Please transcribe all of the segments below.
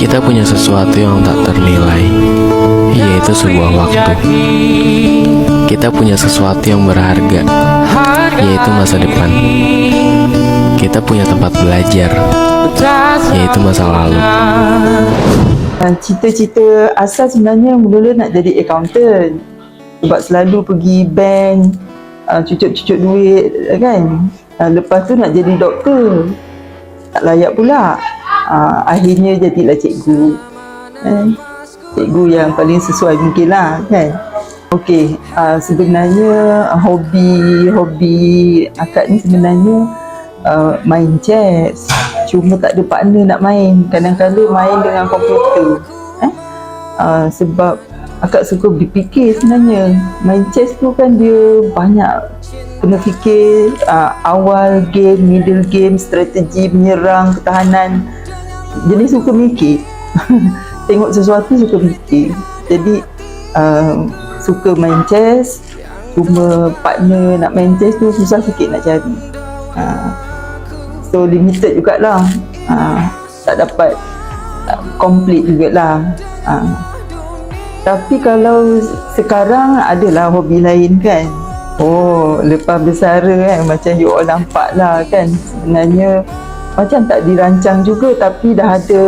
Kita punya sesuatu yang tak ternilai, yaitu sebuah waktu. Kita punya sesuatu yang berharga, yaitu masa depan. Kita punya tempat belajar, yaitu masa lalu. Cita-cita asal sebenarnya mula nak jadi accountant, sebab selalu pergi bank, cucuk-cucuk duit kan. Lepas tu nak jadi doktor, tak layak pula. Akhirnya jadilah cikgu. Cikgu yang paling sesuai mungkin lah kan. Okey, sebenarnya hobi akak ni sebenarnya main chess. Cuma tak ada partner nak main. Kadang-kadang main dengan komputer. Sebab akak suka berfikir sebenarnya. Main chess tu kan dia banyak kena fikir, awal game, middle game, strategi, menyerang, pertahanan. Jadi suka mikir. Tengok sesuatu suka mikir. Jadi suka main chess. Cuma partner nak main chess tu susah sikit nak cari. So limited jugalah. Tak dapat complete jugalah. Tapi kalau sekarang adalah hobi lain kan. Lepas bersara kan, macam you all nampak lah kan. Sebenarnya macam tak dirancang juga, tapi dah ada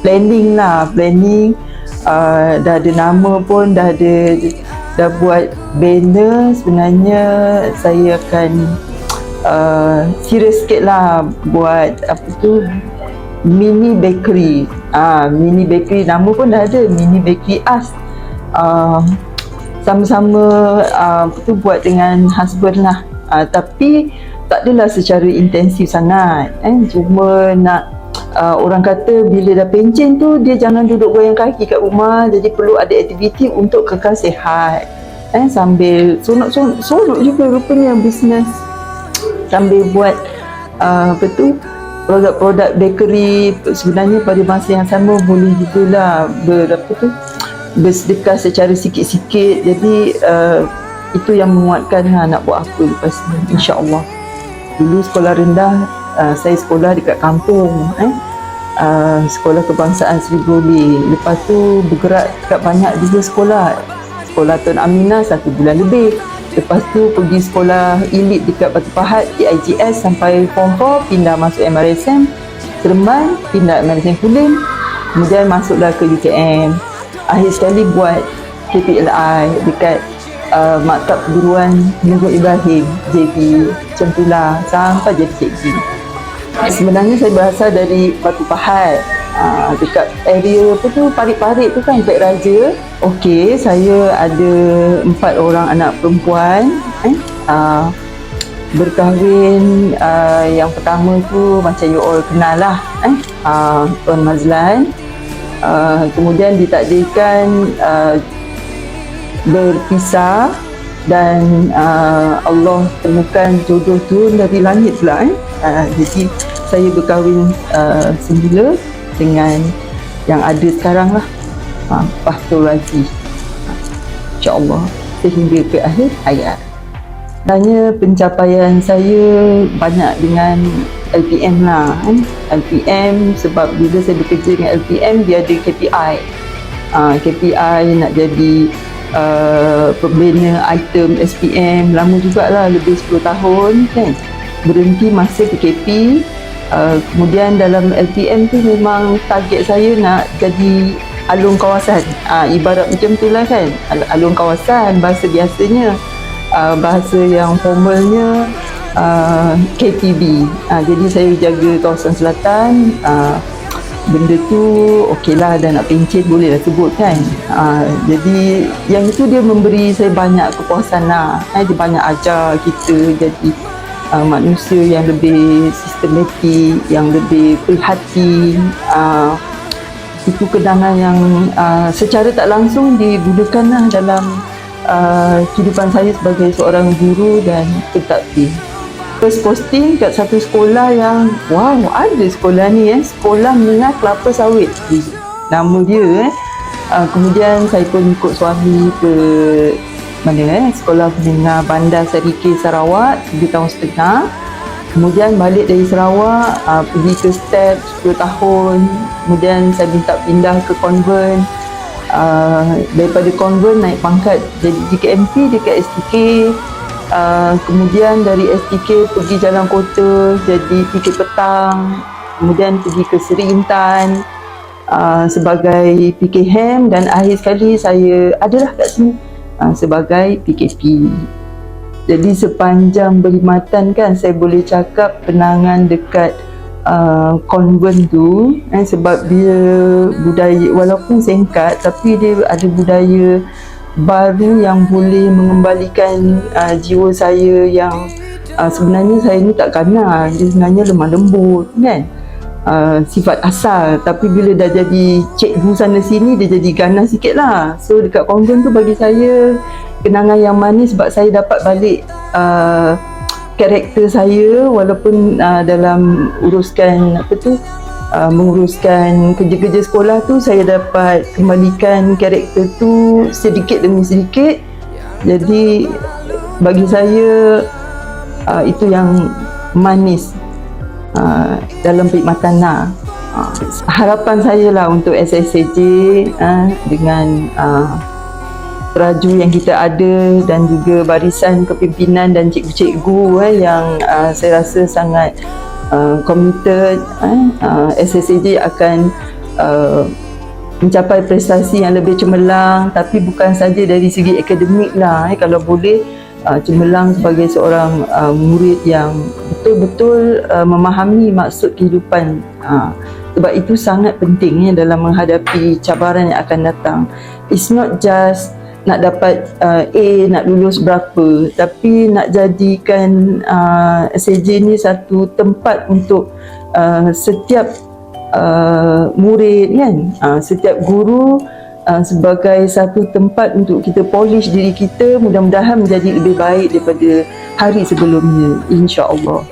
planning lah. Dah ada nama pun, dah buat banner. Sebenarnya saya akan serius sikit lah buat apa tu, mini bakery. Mini bakery, nama pun dah ada, mini bakery As. Sama-sama buat dengan husband lah. Tapi tak adalah secara intensif sangat. Cuma nak orang kata bila dah pencen tu dia jangan duduk goyang kaki kat rumah. Jadi perlu ada aktiviti untuk kekal sihat. Sambil sorok juga rupanya bisnes. Sambil buat produk-produk bakery. Sebenarnya pada masa yang sama boleh jugalah bersedekah secara sikit-sikit. Jadi itu yang menguatkan nak buat apa lepas ni, insya-Allah. Dulu sekolah rendah, saya sekolah dekat kampung, sekolah kebangsaan Seri Brolin. Lepas tu bergerak dekat banyak juga sekolah. Sekolah Tun Aminah 1 bulan lebih. Lepas tu pergi sekolah elit dekat Batu Pahat, IGS sampai Form 4, pindah masuk MRSM Seremban, pindah MRSM Kulim, kemudian masuklah ke UKM. Akhir sekali buat KPLI dekat Maktab Perguruan Nurul Ibrahim, JB, macam tu lah sampai jadi cikgu. Sebenarnya saya berasal dari Batu Pahat, dekat area apa tu, parit-parit tu kan, Pek Raja. Okey, saya ada 4 orang anak perempuan. Berkahwin, yang pertama tu macam you all kenal lah, Tuan Mazlan. Kemudian ditakdirkan berpisah dan Allah temukan jodoh tu dari langit pula. Jadi saya berkahwin semula dengan yang ada sekarang lah, Fahrul Razi, insya-Allah sehingga ke akhir hayat. Sebenarnya pencapaian saya banyak dengan LPM lah LPM, sebab bila saya bekerja dengan LPM dia ada KPI. KPI nak jadi pembina item SPM lama jugalah, lebih 10 tahun kan. Berhenti masa PKP. Kemudian dalam LPM tu memang target saya nak jadi alung kawasan. Ibarat macam tu lah kan, alung kawasan bahasa biasanya. Bahasa yang formalnya KTB. Jadi saya jaga kawasan selatan. Benda tu okeylah, dah nak pencen boleh lah sebut kan. Jadi yang itu dia memberi saya banyak kepuasan lah. Dia banyak ajar kita jadi manusia yang lebih sistematik, yang lebih prihatin. Itu kenangan yang secara tak langsung digunakan lah dalam kehidupan saya sebagai seorang guru dan pentadbir. First posting kat satu sekolah yang ada sekolah ni, Sekolah Menengah Kelapa Sawit nama dia. Kemudian saya pun ikut suami ke Sekolah Menengah Bandar Seri K Sarawak 3 tahun setengah. Kemudian balik dari Sarawak, pergi ke STEP 10 tahun. Kemudian saya minta pindah ke konvent. Daripada konvent naik pangkat jadi GKMP dekat STK. Kemudian dari STK pergi Jalan Kota jadi PK Petang. Kemudian pergi ke Seri Intan sebagai PK HEM, dan akhir sekali saya adalah kat sini sebagai PKP. Jadi sepanjang berkhidmatan kan, saya boleh cakap kenangan dekat konvent tu, sebab dia budaya, walaupun singkat tapi dia ada budaya baru yang boleh mengembalikan jiwa saya yang sebenarnya saya ni tak ganas, dia sebenarnya lemah lembut kan, sifat asal, tapi bila dah jadi cikgu sana sini dia jadi ganas sikit lah. So dekat konvent tu bagi saya kenangan yang manis, sebab saya dapat balik karakter saya, walaupun dalam uruskan menguruskan kerja-kerja sekolah tu, saya dapat kembalikan karakter tu sedikit demi sedikit. Jadi bagi saya itu yang manis dalam perkhidmatan lah. Harapan saya lah untuk SSCJ dengan raju yang kita ada dan juga barisan kepimpinan dan cikgu-cikgu yang saya rasa sangat committed, SSCJ akan mencapai prestasi yang lebih cemerlang, tapi bukan saja dari segi akademik lah, kalau boleh cemerlang sebagai seorang murid yang betul-betul memahami maksud kehidupan, sebab itu sangat penting dalam menghadapi cabaran yang akan datang. It's not just nak dapat A, nak lulus berapa, tapi nak jadikan SSJ ni satu tempat untuk setiap murid kan, setiap guru sebagai satu tempat untuk kita polish diri kita, mudah-mudahan menjadi lebih baik daripada hari sebelumnya, insya-Allah.